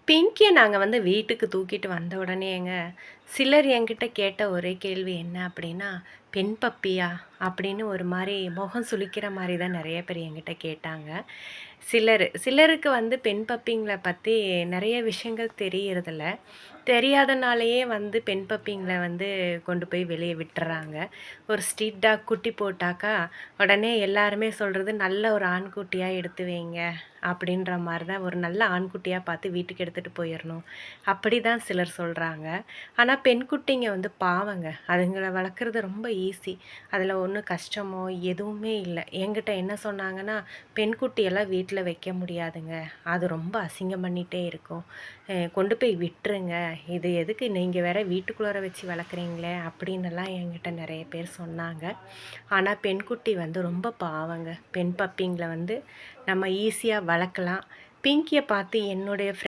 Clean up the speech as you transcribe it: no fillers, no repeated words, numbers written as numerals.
பிங்கிய நாங்க வந்து வீட்டுக்கு தூக்கிட்டு வந்த உடனேங்க, சிலர் என்கிட்ட கேட்ட ஒரே கேள்வி என்ன அப்படின்னா, "பெண் பப்பியா?" அப்படின்னு ஒரு மாரி முகம் சுளிக்கிற மாரி தான் நெறைய பேர் என்கிட்ட கேட்டாங்க. சிலருக்கு வந்து பெண் பப்பிங்கள பத்தி நெறைய விஷயங்கள் தெரியறதில்ல. தெரியாதனாலேயே வந்து பெண் பப்பிங்கள வந்து கொண்டு போய் வெளிய விட்டுர்றாங்க. ஒரு ஸ்ட்ரீட் டாக் குட்டி போட்டாக்கா, உடனே எல்லாருமே சொல்றது, "நல்ல ஒரு ஆண்குட்டியா எடுத்து வைங்க." அப்படின்ற மாரி தான் ஒரு நல்ல ஆண்குட்டியா பார்த்து வீட்டுக்கு எடுத்துட்டு போயிரணும். அப்படிதான் சிலர் சொல்றாங்க. ஆனா பெண் குட்டிங்க வந்து பாவங்க. அதுங்கள வளர்க்குறது ரொம்ப ஈஸி. அதில ஒண்ணும் கஷ்டமோ எதுவுமே இல்ல. என்கிட்ட என்ன சொன்னாங்கன்னா, "பெண் குட்டியெல்லாம் வீட்ல வைக்க முடியாதுங்க. அது ரொம்ப அசிங்கம் பண்ணிட்டே இருக்கும். கொண்டு போய் விட்டுருங்க. இது எதுக்கு நீங்க வேற வீட்டுக்குள்ளார வச்சு வளர்க்குறீங்களே!" அப்படின்னுலாம் என்கிட்ட நெறைய பேர் சொன்னாங்க. ஆனா பெண்குட்டி வந்து ரொம்ப பாவங்க. பெண் பப்பிங்கள வந்து நம்ம ஈஸியா வளர்க்கலாம். பிங்கிய பார்த்து என்னுடைய